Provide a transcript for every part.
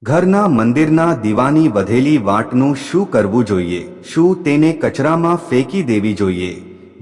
ઘરના મંદિરના દીવાની વધેલી વાટનું શું કરવું જોઈએ? શું તેને કચરામાં ફેંકી દેવી જોઈએ?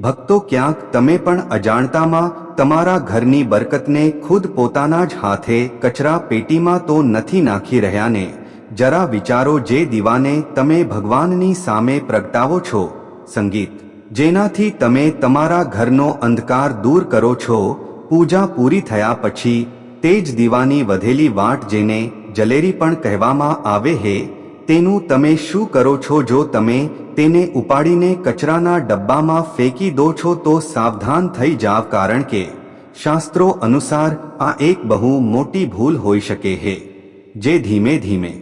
ભક્તો, ક્યાંક તમે પણ અજાણતામાં તમારા ઘરની બરકતને ખુદ પોતાના જ હાથે કચરા પેટીમાં તો નથી નાખી રહ્યા ને? જરા વિચારો, જે દીવાને તમે ભગવાનની સામે પ્રગટાવો છો, સંગીત જેનાથી તમે તમારા ઘરનો અંધકાર દૂર કરો છો, પૂજા પૂરી થયા પછી તે જ દીવાની વધેલી વાટ, જેને જલેરી પણ કહેવામાં આવે હે, તેનું તમે શું કરો છો? જો તમે તેને ઉપાડીને કચરાના ડબ્બામાં ફેંકી દો છો તો સાવધાન થઈ જાવ, કારણ કે શાસ્ત્રો અનુસાર આ એક બહુ મોટી ભૂલ હોઈ શકે હે, જે ધીમે ધીમે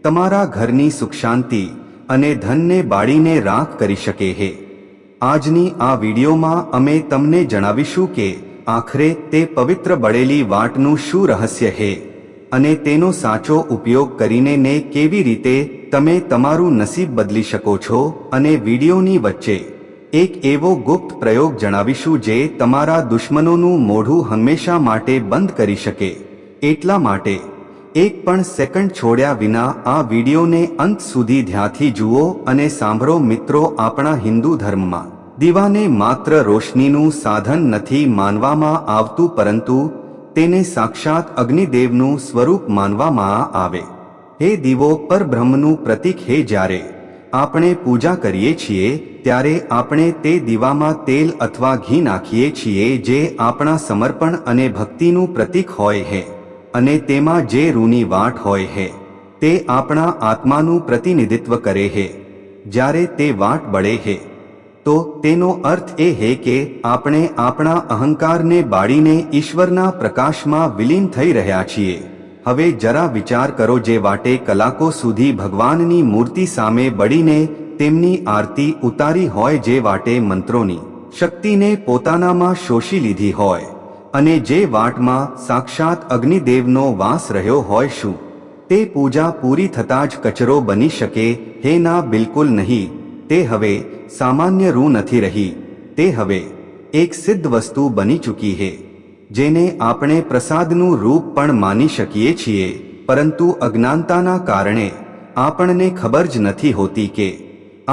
તમારા ઘરની સુખ શાંતિ અને ધનને બાળીને રાખ કરી શકે હે. આજની આ વિડીયોમાં અમે તમને જણાવીશું કે આખરે તે પવિત્ર બળેલી વાટનું શું રહસ્ય હે અને તેનો સાચો ઉપયોગ કરીને ને કેવી રીતે તમે તમારું નસીબ બદલી શકો છો. અને વિડીયોની વચ્ચે એક એવો ગુપ્ત પ્રયોગ જણાવીશું જે તમારા દુશ્મનોનું મોઢું હંમેશા માટે બંધ કરી શકે. એટલા માટે એક પણ સેકન્ડ છોડ્યા વિના આ વિડીયોને અંત સુધી ધ્યાનથી જુઓ અને સાંભળો. મિત્રો, આપણા હિન્દુ ધર્મમાં દીવાને માત્ર રોશનીનું સાધન નથી માનવામાં આવતું, પરંતુ તેને સાક્ષાત અગ્નિદેવનું સ્વરૂપ માનવામાં આવે. હે દીવો પરબ્રહ્મનું પ્રતીક હે. જ્યારે આપણે પૂજા કરીએ છીએ ત્યારે આપણે તે દીવામાં તેલ અથવા ઘી નાખીએ છીએ, જે આપણા સમર્પણ અને ભક્તિનું પ્રતીક હોય છે. અને તેમાં જે રૂની વાટ હોય છે તે આપણા આત્માનું પ્રતિનિધિત્વ કરે છે. જ્યારે તે વાટ બળે છે તો તેનો અર્થ એ છે કે આપણે આપણા અહંકારને બાળીને ઈશ્વરના પ્રકાશમાં વિલીન થઈ રહ્યા છીએ. હવે જરા વિચાર કરો, જે વાટે કલાકો સુધી ભગવાનની મૂર્તિ સામે બળીને તેમની આરતી ઉતારી હોય, જે વાટે મંત્રોની શક્તિને પોતાનામાં શોષી લીધી હોય અને જે વાટમાં સાક્ષાત અગ્નિદેવનો વાસ રહ્યો હોય, શું તે પૂજા પૂરી થતાં જ કચરો બની શકે? હે ના, બિલકુલ નહીં. તે હવે સામાન્ય રૂ નથી રહી, તે હવે એક સિદ્ધ વસ્તુ બની ચૂકી છે, જેને આપણે પ્રસાદનું રૂપ પણ માની શકીએ છીએ. પરંતુ અજ્ઞાનતાના કારણે આપણને ખબર જ નથી હોતી કે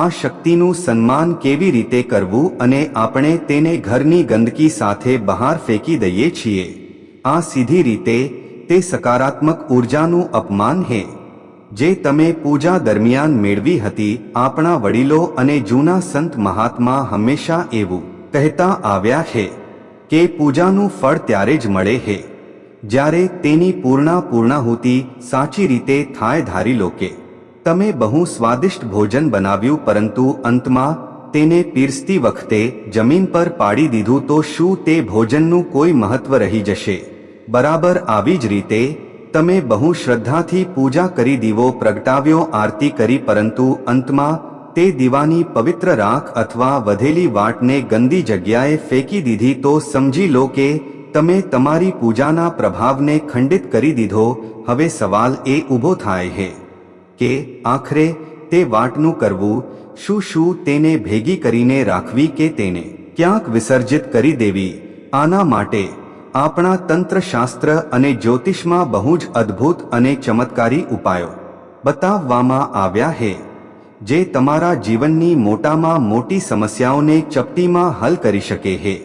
આ શક્તિનું સન્માન કેવી રીતે કરવું, અને આપણે તેને ઘરની ગંદકી સાથે બહાર ફેંકી દઈએ છીએ. આ સીધી રીતે તે સકારાત્મક ઉર્જાનું અપમાન છે જે તમે પૂજા દરમિયાન મેળવી હતી. આપણા વડીલો અને જૂના સંત મહાત્મા હંમેશા એવું કહેતા આવ્યા છે કે પૂજાનું ફળ ત્યારે જ મળે છે જ્યારે તેની પૂર્ણાહુતિ સાચી રીતે થાય. ધારી લો કે તમે બહુ સ્વાદિષ્ટ ભોજન બનાવ્યું, પરંતુ અંતમાં તેને પીરસતી વખતે જમીન પર પાડી દીધું, તો શું તે ભોજનનું કોઈ મહત્વ રહી જશે? બરાબર આવી જ રીતે તમે બહુ શ્રદ્ધાથી પૂજા કરી, દીવો પ્રગટાવ્યો, આરતી કરી, પરંતુ અંતમાં તે દીવાની પવિત્ર રાખ અથવા વધેલી વાટને ગંદી જગ્યાએ ફેંકી દીધી, તો સમજી લો કે તમે તમારી પૂજાના પ્રભાવને ખંડિત કરી દીધો. હવે સવાલ એ ઊભો થાય છે કે આખરે તે વાટનું કરવું શું તેને ભેગી કરીને રાખવી કે તેને ક્યાંક વિસર્જિત કરી દેવી? આના માટે આપણા તંત્રશાસ્ત્ર અને જ્યોતિષમાં બહુ જ અદ્ભુત અને ચમત્કારી ઉપાયો બતાવવામાં આવ્યા છે, જે તમારા જીવનની મોટામાં મોટી સમસ્યાઓને ચપટીમાં હલ કરી શકે છે.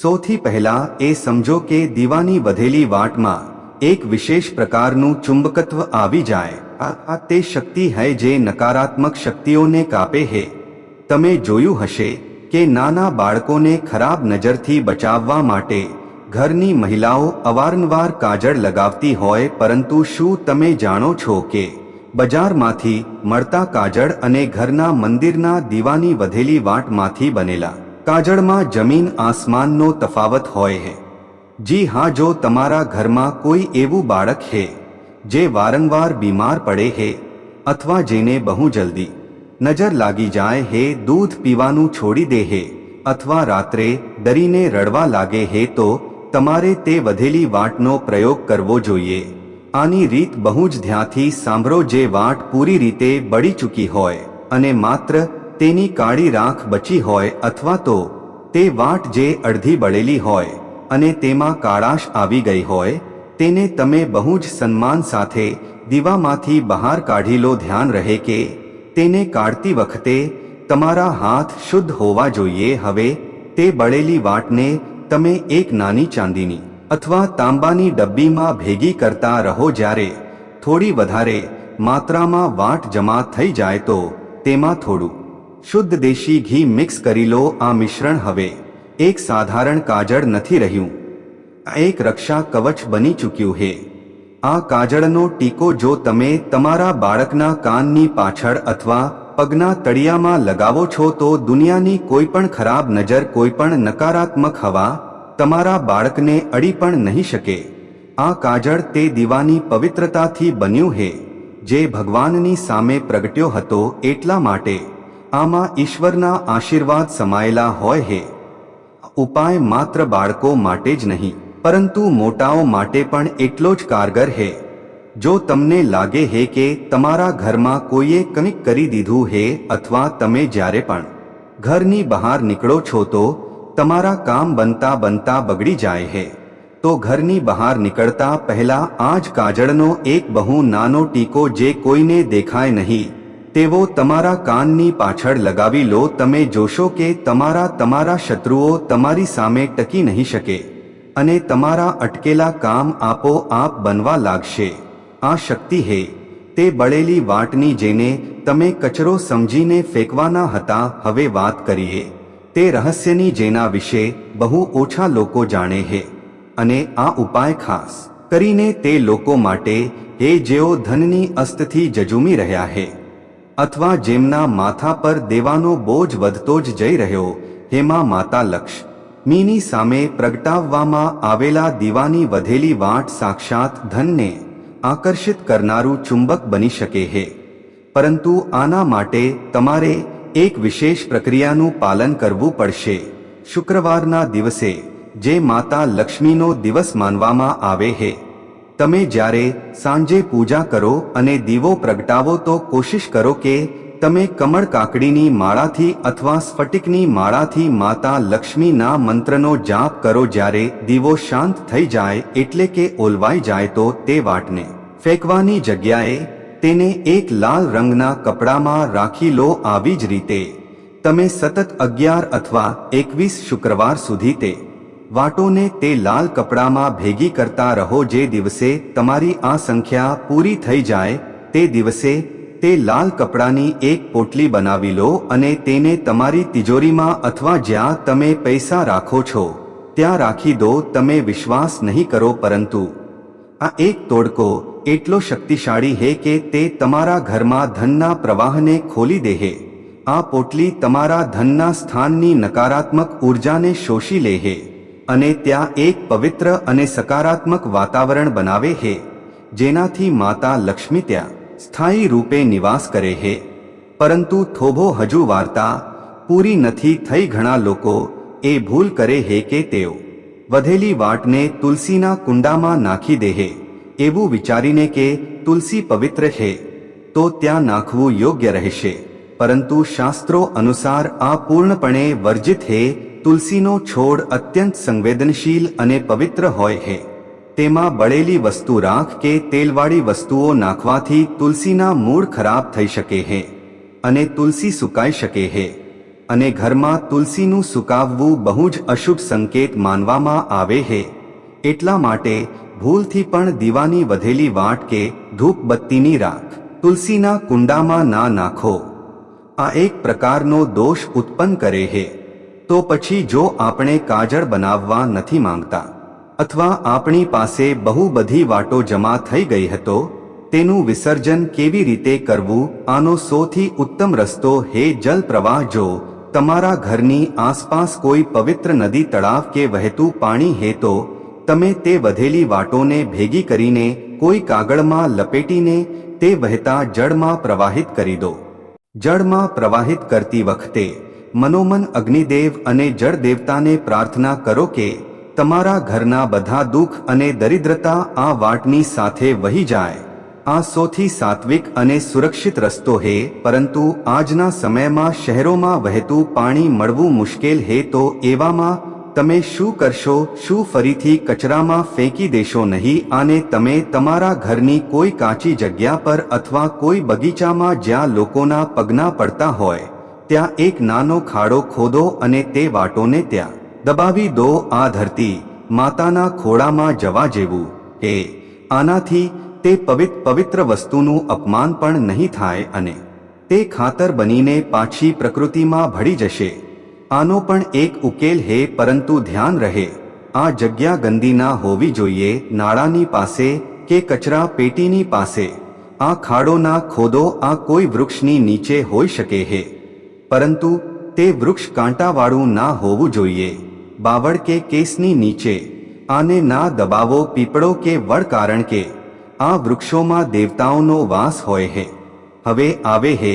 સૌથી પહેલા એ સમજો કે દીવાની વધેલી વાટમાં એક વિશેષ પ્રકારનું ચુંબકત્વ આવી જાય. આ તે શક્તિ છે જે નકારાત્મક શક્તિઓને કાપે છે. તમે જોયું હશે કે નાના બાળકોને ખરાબ નજરથી બચાવવા માટે ઘરની મહિલાઓ અવારનવાર કાજળ લગાવતી હોય, પરંતુ શું તમે જાણો છો કે બજારમાંથી મળતા કાજળ અને ઘરના મંદિરના દીવાની વધેલી વાટમાંથી બનેલા કાજળમાં જમીન આસમાનનો તફાવત હોય છે? જી હા, જો તમારા ઘરમાં કોઈ એવું બાળક છે જે વારંવાર બીમાર પડે છે અથવા જેને બહુ જલ્દી નજર લાગી જાય છે, દૂધ પીવાનું છોડી દે છે અથવા રાત્રે ડરીને રડવા લાગે છે, તો તમારે તે વધેલી વાટનો પ્રયોગ કરવો જોઈએ. આની રીત બહુ જ ધ્યાનથી સાંભળો. જે વાટ પૂરી રીતે બળી ચૂકી હોય અને માત્ર તેની કાળી રાખ બચી હોય, અથવા તો તે વાટ જે અડધી બળેલી હોય અને તેમાં કાળાશ આવી ગઈ હોય, તેને તમે બહુ જ સન્માન સાથે દીવામાંથી બહાર કાઢી લો. ધ્યાન રહે કે તેને કાઢતી વખતે તમારા હાથ શુદ્ધ હોવા જોઈએ. હવે તે બળેલી વાટને તમે એક નાની ચાંદીની અથવા તાંબાની ડબ્બીમાં ભેગી કરતા રહો. જ્યારે થોડી વધારે માત્રામાં વાટ જમા થઈ જાય તો તેમાં થોડું શુદ્ધ દેશી ઘી મિક્સ કરી લો. આ મિશ્રણ હવે એક સાધારણ કાજળ નથી રહ્યું, આ એક રક્ષા કવચ બની ચૂક્યું છે. આ કાજળનો ટીકો જો તમે તમારા બાળકના કાનની પાછળ અથવા પગના તળિયામાં લગાવો છો તો દુનિયાની કોઈ પણ ખરાબ નજર, કોઈ પણ નકારાત્મક હવા તમારા બાળકને અડી પણ નહીં શકે. આ કાજળ તે દીવાની પવિત્રતાથી બન્યું છે જે ભગવાનની સામે પ્રગટ્યો હતો. એટલા માટે આમાં ઈશ્વરના આશીર્વાદ સમાયેલા હોય છે. ઉપાય માત્ર બાળકો માટે જ નહીં પરંતુ મોટાઓ માટે પણ એટલો જ કારગર છે. જો તમને લાગે છે કે તમારા ઘરમાં કોઈએ કંઈક કરી દીધું છે અથવા તમે જ્યારે પણ ઘરની બહાર નીકળો છો તો તમારા કામ બનતા બનતા બગડી જાય છે, તો ઘરની બહાર નીકળતા પહેલા આ જ કાજળનો એક બહુ નાનો ટીકો જે કોઈને દેખાય નહીં તેવો તમારા કાનની પાછળ લગાવી લો. તમે જોશો કે તમારા શત્રુઓ તમારી સામે ટકી નહીં શકે અને તમારા અટકેલા કામ આપોઆપ બનવા લાગશે. આ શક્તિ છે તે બળેલી વાટની જેને તમે કચરો સમજીને ફેંકવાના હતા. હવે વાત કરીએ તે રહસ્યની જેના વિશે બહુ ઓછા લોકો જાણે છે. અને આ ઉપાય ખાસ કરીને તે લોકો માટે છે જેઓ ધનની અસ્તથી જજુમી રહ્યા છે અથવા જેમના માથા પર દેવાનો બોજ વધતો જ જઈ રહ્યો. હેમાં માતા લક્ષ્મીની સામે પ્રગટાવવામાં આવેલા દીવાની વધેલી વાટ સાક્ષાત ધનને આકર્ષિત કરનારું ચુંબક બની શકે છે. પરંતુ આના માટે તમારે એક વિશેષ પ્રક્રિયાનું પાલન કરવું પડશે. શુક્રવારના દિવસે જે માતા લક્ષ્મીનો દિવસ માનવામાં આવે છે, તમે જ્યારે સાંજે પૂજા કરો અને દીવો પ્રગટાવો તો કોશિશ કરો કે તમે કમળ કાકડીની માળાથી અથવા સ્ફટિકની માળાથી માતા લક્ષ્મીના મંત્રનો જાપ કરો. જ્યારે દીવો શાંત થઈ જાય એટલે કે ઓલવાઈ જાય તો તે વાટને ફેંકવાની જગ્યાએ તેને એક લાલ રંગના કપડામાં રાખી લો. આવી જ રીતે તમે સતત 11 અથવા 21 શુક્રવાર સુધી તે વાટોને તે લાલ કપડામાં ભેગી કરતા રહો. જે દિવસે તમારી આ સંખ્યા પૂરી થઈ જાય તે દિવસે તે લાલ કપડાની એક પોટલી બનાવી લો અને તેને તમારી તિજોરીમાં અથવા જ્યાં તમે પૈસા રાખો છો ત્યાં રાખી દો. તમે વિશ્વાસ નહીં કરો પરંતુ આ એક તોડકો એટલો શક્તિશાળી છે કે તે તમારા ઘરમાં ધનના પ્રવાહને ખોલી દે છે. આ પોટલી તમારા ધનના સ્થાનની નકારાત્મક ઉર્જાને શોષી લે છે અને ત્યાં એક પવિત્ર અને સકારાત્મક વાતાવરણ બનાવે છે જેનાથી માતા લક્ષ્મી ત્યાં સ્થાયી રૂપે નિવાસ કરે છે. પરંતુ થોભો હજુ વાર્તા પૂરી નથી થઈ. ઘણા લોકો એ ભૂલ કરે છે કે તેઓ વધેલી વાટને તુલસીના કુંડામાં નાખી દે છે એવું વિચારીને કે તુલસી પવિત્ર છે તો ત્યાં નાખવું યોગ્ય રહેશે. પરંતુ શાસ્ત્રો અનુસાર આ પૂર્ણપણે વર્જિત છે. તુલસીનો છોડ અત્યંત સંવેદનશીલ અને પવિત્ર હોય છે. તેમાં બળેલી વસ્તુ, રાખ કે તેલવાળી વસ્તુઓ નાખવાથી તુલસીના મૂળ ખરાબ થઈ શકે છે અને તુલસી સુકાઈ શકે છે અને ઘરમાં તુલસીનું સુકાવવું બહુ જ અશુભ સંકેત માનવામાં આવે છે. એટલા માટે ભૂલથી પણ દીવાની વધેલી વાટ કે ધૂપબત્તીની રાખ તુલસીના કુંડામાં ના નાખો. આ એક પ્રકારનો દોષ ઉત્પન્ન કરે છે. તો પછી જો આપણે કાજળ બનાવવા નથી માંગતા અથવા આપણી પાસે બહુ બધી વાટો જમા થઈ ગઈ હતો, તેનું વિસર્જન કેવી રીતે કરવું? આનો સૌથી ઉત્તમ રસ્તો છે જલ પ્રવાહ. જો તમારા ઘરની આસપાસ કોઈ પવિત્ર નદી, તળાવ કે વહેતું પાણી છે તો તમે તે વધેલી વાટોને ભેગી કરીને કોઈ કાગળમાં લપેટીને તે વહેતા જળમાં પ્રવાહિત કરી દો. જળમાં પ્રવાહિત કરતી વખતે મનોમન અગ્નિદેવ અને જળ દેવતાને પ્રાર્થના કરો કે તમારા ઘરના બધા દુઃખ અને દરિદ્રતા આ વાટની સાથે વહી જાય. આ સૌથી સાત્વિક અને સુરક્ષિત રસ્તો છે. પરંતુ આજના સમયમાં શહેરોમાં વહેતું પાણી મળવું મુશ્કેલ છે, તો એવામાં તમે શું કરશો? શું ફરીથી કચરામાં ફેંકી દેશો નહીં? આને તમે તમારા ઘરની કોઈ કાચી જગ્યા પર અથવા કોઈ બગીચામાં જ્યાં લોકોના પગના પડતા હોય ત્યાં એક નાનો ખાડો ખોદો અને તે વાટોને ત્યાં દબાવી દો. આ ધરતી માતાના ખોળામાં જવા જેવું કે આનાથી તે પવિત્ર વસ્તુનું અપમાન પણ નહીં થાય અને તે ખાતર બનીને પાછી પ્રકૃતિમાં ભળી જશે. આનો પણ એક ઉકેલ હે, પરંતુ ધ્યાન રહે આ જગ્યા ગંદી ના હોવી જોઈએ. નાળાની પાસે કે કચરા પેટીની પાસે આ ખાડો ના ખોદો. આ કોઈ વૃક્ષની નીચે હોઈ શકે હે, પરંતુ તે વૃક્ષ કાંટાવાળું ના હોવું જોઈએ. બાવળ કે કેસની નીચે આને ના દબાવો. પીપળો કે વડ, કારણ કે આ વૃક્ષોમાં દેવતાઓનો વાસ હોય હે. હવે આવે હે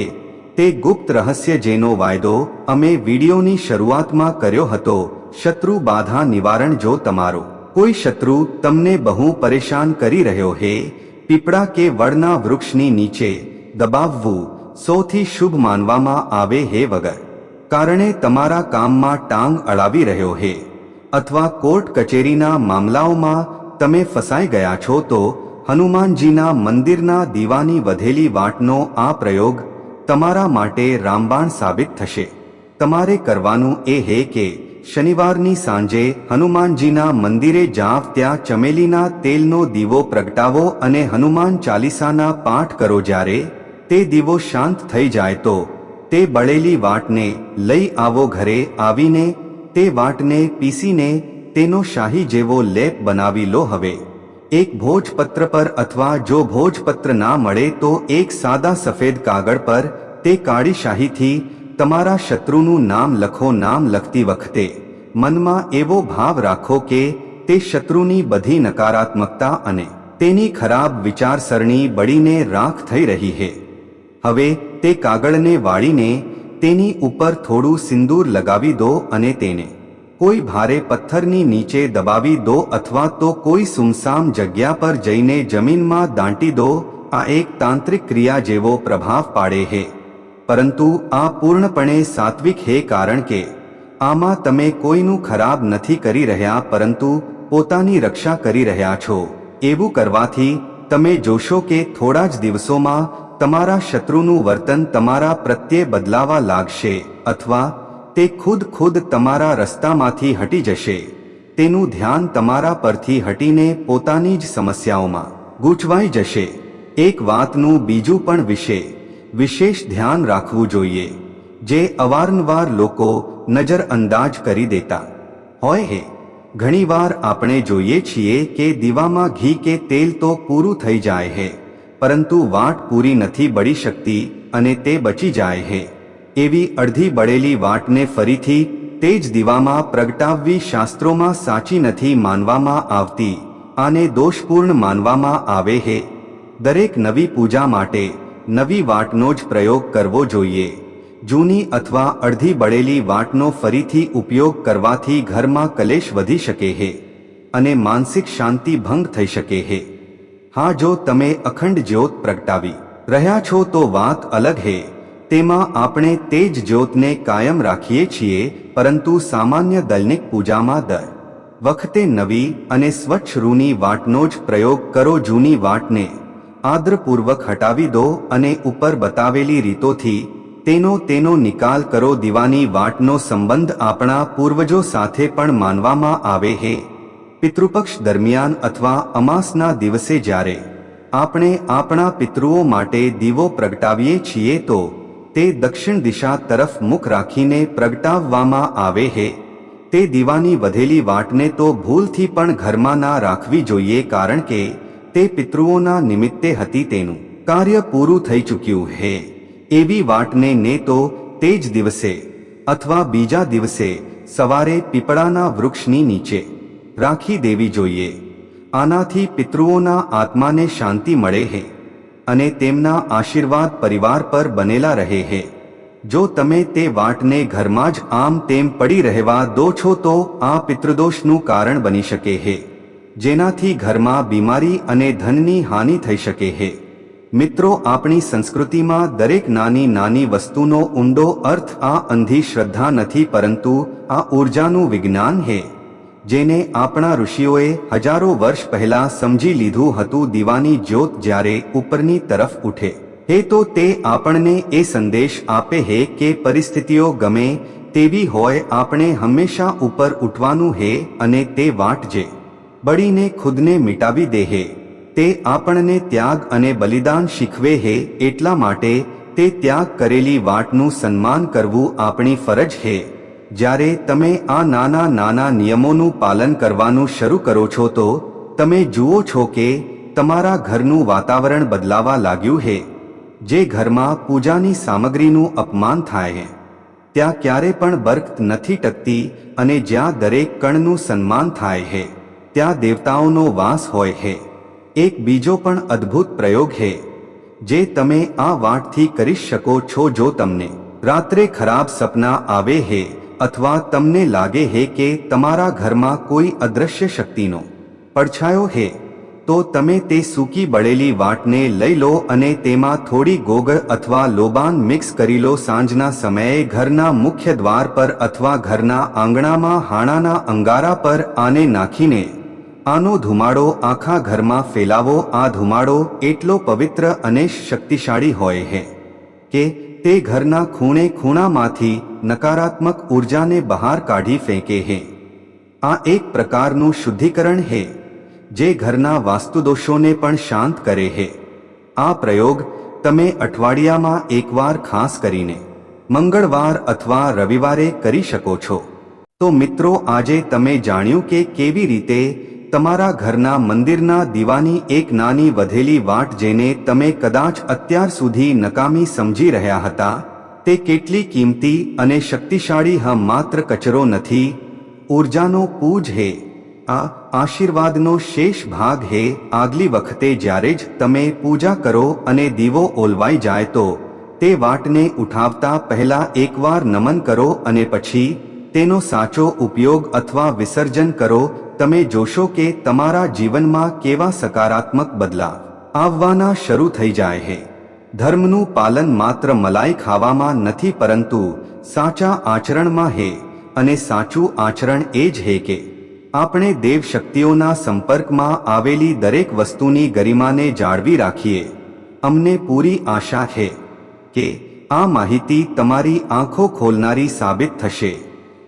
તે ગુપ્ત રહસ્ય જેનો વાયદો અમે વિડીયોની શરૂઆતમાં કર્યો હતો. શત્રુ બાધા નિવારણ. જો તમારો કોઈ શત્રુ તમને બહુ પરેશાન કરી રહ્યો હે, પીપળા કે વડના વૃક્ષની નીચે દબાવવું સૌથી શુભ માનવામાં આવે હે. વગર કારણે તમારા કામમાં ટાંગ અડાવી રહ્યો હે અથવા કોર્ટ કચેરીના મામલાઓમાં તમે ફસાઈ ગયા છો, તો હનુમાનજીના મંદિરના દીવાની વધેલી વાટનો આ પ્રયોગ તમારા માટે રામબાણ સાબિત થશે. તમારે કરવાનું એ હે કે શનિવારની સાંજે હનુમાનજીના મંદિરે જાવ, ત્યાં ચમેલીના તેલનો દીવો પ્રગટાવો અને હનુમાન ચાલીસાના પાઠ કરો. જ્યારે તે દીવો શાંત થઈ જાય તો તે બળેલી વાટને લઈ આવો. ઘરે આવીને તે વાટને પીસીને તેનો શાહી જેવો લેપ બનાવી લો. હવે એક ભોજપત્ર પર અથવા જો ભોજપત્ર ના મળે તો એક સાદા સફેદ કાગળ પર તે કાળી શાહીથી તમારા શત્રુનું નામ લખો. નામ લખતી વખતે મનમાં એવો ભાવ રાખો કે તે શત્રુની બધી નકારાત્મકતા અને તેની ખરાબ વિચારસરણી બળીને રાખ થઈ રહી છે. હવે તે કાગળને વાળીને તેની ઉપર થોડું સિંદૂર લગાવી દો અને તેને કોઈ ભારે પથ્થરની નીચે દબાવી દો અથવા તો કોઈ સુમસામ જગ્યા પર જઈને જમીનમાં દાંટી દો. આ એક તાંત્રિક ક્રિયા જેવો પ્રભાવ પાડે છે, પરંતુ આ પૂર્ણપણે સાત્વિક છે, કારણ કે આમાં તમે કોઈનું ખરાબ નથી કરી રહ્યા, પરંતુ પોતાની રક્ષા કરી રહ્યા છો. એવું કરવાથી તમે જોશો કે થોડા જ દિવસોમાં તમારા શત્રુનું વર્તન તમારા પ્રત્યે બદલાવા લાગશે અથવા તે ખુદ તમારા રસ્તામાંથી હટી જશે. તેનું ધ્યાન તમારા પરથી હટીને પોતાની જ સમસ્યાઓમાં ગૂંચવાઈ જશે. એક વાતનું બીજું પણ વિશેષ ધ્યાન રાખવું જોઈએ, જે અવારનવાર લોકો નજરઅંદાજ કરી દેતા હોય છે. ઘણીવાર આપણે જોઈએ છીએ કે દીવામાં ઘી કે તેલ તો પૂરું થઈ જાય છે, પરંતુ વાટ પૂરી નથી બળી શકતી અને તે બચી જાય છે. એવી અડધી બળેલી વાટને ફરીથી તે જ દીવામાં પ્રગટાવવી શાસ્ત્રોમાં સાચી નથી માનવામાં આવતી. આને દોષપૂર્ણ માનવામાં આવે છે. દરેક નવી પૂજા માટે નવી વાટનો જ પ્રયોગ કરવો જોઈએ. જૂની અથવા અડધી બળેલી વાટનો ફરીથી ઉપયોગ કરવાથી ઘરમાં કલેશ વધી શકે છે અને માનસિક શાંતિ ભંગ થઈ શકે છે. હા, જો તમે અખંડ જ્યોત પ્રગટાવી રહ્યા છો તો વાત અલગ છે. તેમાં આપણે તે જ જ્યોતને કાયમ રાખીએ છીએ, પરંતુ સામાન્ય દૈનિક પૂજામાં દર વખતે નવી અને સ્વચ્છ રૂની વાટનો જ પ્રયોગ કરો. જૂની વાટને આદરપૂર્વક હટાવી દો અને ઉપર બતાવેલી રીતોથી તેનો નિકાલ કરો. દીવાની વાટનો સંબંધ આપણા પૂર્વજો સાથે પણ માનવામાં આવે છે. પિતૃપક્ષ દરમિયાન અથવા અમાસના દિવસે જ્યારે આપણે આપણા પિતૃઓ માટે દીવો પ્રગટાવીએ છીએ તો તે દક્ષિણ દિશા તરફ મુખ રાખીને પ્રગટાવવામાં આવે છે. તે દીવાની વધેલી વાટને તો ભૂલથી પણ ઘરમાં ના રાખવી જોઈએ, કારણ કે તે પિતૃઓના નિમિત્તે હતી. તેનું કાર્ય પૂરું થઈ ચૂક્યું છે. એવી વાટને ને તો તે જ દિવસે અથવા બીજા દિવસે સવારે પીપળાના વૃક્ષની નીચે રાખી દેવી જોઈએ. આનાથી પિતૃઓના આત્માને શાંતિ મળે છે અને તેમના આશીર્વાદ પરિવાર પર બનેલા રહે છે. જો તમે તે વાટને ઘરમાં જ આમ તેમ પડી રહેવા દો છો તો આ પિતૃદોષનું કારણ બની શકે છે, જેનાથી ઘરમાં બીમારી અને ધનની હાનિ થઈ શકે છે. મિત્રો, આપણી સંસ્કૃતિમાં દરેક નાની નાની વસ્તુનો ઊંડો અર્થ આ અંધી શ્રદ્ધા નથી, પરંતુ આ ઊર્જાનું વિજ્ઞાન છે, જેને આપણા ઋષિઓએ હજારો વર્ષ પહેલા સમજી લીધું હતું. દીવાની જ્યોત જ્યારે ઉપરની તરફ ઉઠે હે તો તે આપણને એ સંદેશ આપે હે કે પરિસ્થિતિઓ ગમે તેવી હોય, આપણે હંમેશા ઉપર ઉઠવાનું હે, અને તે વાટ જે બળીને ખુદને મિટાવી દે હે તે આપણને ત્યાગ અને બલિદાન શીખવે હે. એટલા માટે તે ત્યાગ કરેલી વાટનું સન્માન કરવું આપણી ફરજ હે. જ્યારે તમે આ નાના નાના નિયમોનું પાલન કરવાનું શરૂ કરો છો તો તમે જુઓ છો કે તમારા ઘરનું વાતાવરણ બદલાવા લાગ્યું હે. જે ઘરમાં પૂજાની સામગ્રીનું અપમાન થાય હે ત્યાં ક્યારે પણ બરકત નથી ટકતી, અને જ્યાં દરેક કણનું સન્માન થાય હે ત્યાં દેવતાઓનો વાસ હોય હે. એક બીજો પણ અદ્ભુત પ્રયોગ હે જે તમે આ વાટથી કરી શકો છો. જો તમને રાત્રે ખરાબ સપના આવે હે અથવા તમને લાગે હે કે તમારા ઘરમાં કોઈ અદૃશ્ય શક્તિનો પડછાયો હે તો તમે તે સૂકી બળેલી વાટને લઈ લો અને તેમાં થોડી ગોગળ અથવા લોબાન મિક્સ કરી લો. સાંજના સમયે ઘરના મુખ્ય દ્વાર પર અથવા ઘરના આંગણામાં હાણાના અંગારા પર આને નાખીને આનો ધુમાડો આખા ઘરમાં ફેલાવો. આ ધુમાડો એટલો પવિત્ર અને શક્તિશાળી હોય છે કે તે ઘરના ખૂણે ખૂણામાંથી નકારાત્મક ઉર્જાને બહાર કાઢી ફેંકે છે. આ એક પ્રકારનું શુદ્ધિકરણ છે જે ઘરના વાસ્તુદોષોને પણ શાંત કરે છે. આ પ્રયોગ તમે અઠવાડિયામાં એકવાર ખાસ કરીને મંગળવાર અથવા રવિવારે કરી શકો છો. તો મિત્રો, આજે તમે જાણ્યું કે કેવી રીતે તમારા ઘરના મંદિરના દીવાની એક નાની વધેલી વાટ, જેને તમે કદાચ અત્યાર સુધી નકામી સમજી રહ્યા હતા, તે કેટલી કિંમતી અને શક્તિશાળી માત્ર કચરો નથી, ઊર્જાનો પૂજ હે. આ આશીર્વાદનો શેષ ભાગ હે. આગલી વખતે જ્યારે જ તમે પૂજા કરો અને દીવો ઓલવાઈ જાય તો તે વાટને ઉઠાવતા પહેલા એકવાર નમન કરો અને પછી તેનો સાચો ઉપયોગ અથવા વિસર્જન કરો. તમે જોશો કે તમારા જીવનમાં કેવા સકારાત્મક બદલાવ આવવાના શરૂ થઈ જાય છે. ધર્મનું પાલન માત્ર મલાઈ ખાવામાં નથી, પરંતુ સાચા આચરણમાં છે. અને સાચું આચરણ એ જ છે કે આપણે દેવ શક્તિઓના સંપર્કમાં આવેલી દરેક વસ્તુની ગરિમાને જાળવી રાખીએ. અમને પૂરી આશા છે કે આ માહિતી તમારી આંખો ખોલનારી સાબિત થશે.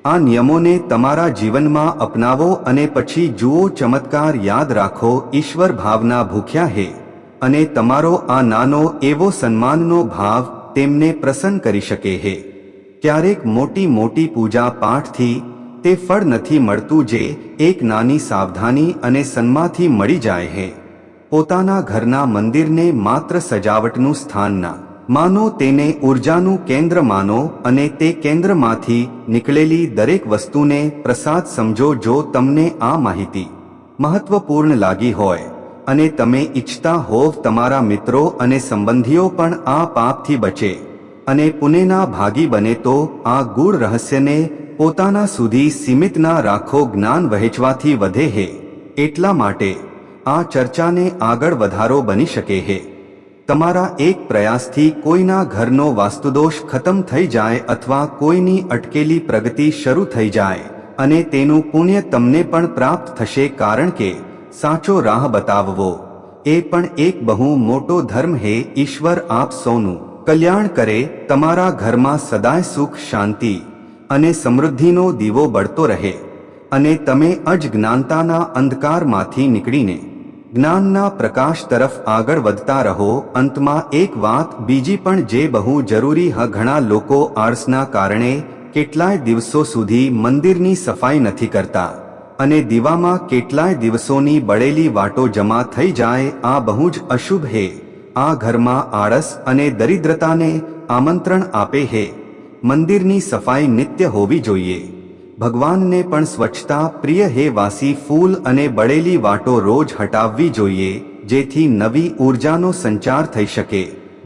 આ નિયમોને તમારા જીવનમાં અપનાવો અને પછી જુઓ ચમત્કાર. યાદ રાખો, ઈશ્વર ભાવના ભૂખ્યા છે, અને તમારો આ નાનો એવો સન્માનનો ભાવ તેમને પ્રસન્ન કરી શકે છે. ક્યારેક મોટી મોટી પૂજા પાઠથી તે ફળ નથી મળતું જે એક નાની સાવધાની અને સન્માનથી મળી જાય છે. પોતાના ઘરના મંદિરને માત્ર સજાવટનું સ્થાન ના માનો, તેને ઊર્જાનું કેન્દ્ર માનો અને તે કેન્દ્રમાંથી નીકળેલી દરેક વસ્તુને પ્રસાદ સમજો. જો તમને આ માહિતી મહત્વપૂર્ણ લાગી હોય અને તમે ઈચ્છતા હોવ તમારા મિત્રો અને સંબંધીઓ પણ આ પાપથી બચે અને પુણ્યના ભાગી બને, તો આ ગૂઢ રહસ્યને પોતાના સુધી સીમિત ના રાખો. જ્ઞાન વહેંચવાથી વધે છે. એટલા માટે આ ચર્ચાને આગળ વધારો બની શકે છે. તમારા એક પ્રયાસથી કોઈના ઘરનો વાસ્તુદોષ ખતમ થઈ જાય અથવા કોઈની અટકેલી પ્રગતિ શરૂ થઈ જાય, અને તેનું પુણ્ય તમને પણ પ્રાપ્ત થશે. કારણ કે સાચો રાહ બતાવવો એ પણ એક બહુ મોટો ધર્મ છે. ઈશ્વર આપ સૌનું કલ્યાણ કરે. તમારા ઘરમાં સદાય સુખ, શાંતિ અને સમૃદ્ધિનો દીવો બળતો રહે, અને તમે અજ્ઞાનતાના અંધકારમાંથી નીકળીને જ્ઞાનના પ્રકાશ તરફ આગળ વધતા રહો. અંતમાં એક વાત બીજી પણ જે બહુ જરૂરી છે. ઘણા લોકો આળસના કારણે કેટલાય દિવસો સુધી મંદિરની સફાઈ નથી કરતા, અને દીવામાં કેટલાય દિવસોની બળેલી વાટો જમા થઈ જાય. આ બહુ જ અશુભ છે. આ ઘરમાં આળસ અને દરિદ્રતાને આમંત્રણ આપે છે. મંદિરની સફાઈ નિત્ય હોવી જોઈએ. ભગવાનને પણ સ્વચ્છતા પ્રિય હે. વાસી ફૂલ અને બળેલી વાટો રોજ હટાવવી જોઈએ, જેથી નવી ઊર્જાનો સંચાર થઈ શકે.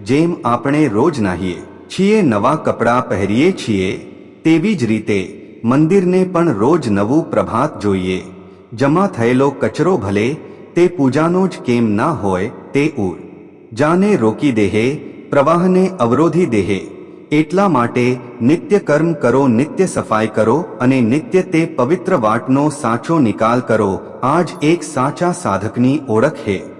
જેમ આપણે રોજ નાહીએ છીએ, નવા કપડાં પહેરીએ છીએ, તેવી જ રીતે મંદિરને પણ રોજ નવું પ્રભાત જોઈએ. જમા થયેલો કચરો ભલે તે પૂજાનો જ કેમ ના હોય, તે જાને રોકી દેહે, પ્રવાહને અવરોધી દેહે. એટલા માટે નિત્ય કર્મ કરો, નિત્ય સફાઈ કરો અને નિત્ય તે પવિત્ર વાટનો સાચો નિકાલ કરો. આ જ એક સાચા સાધકની ઓળખ છે.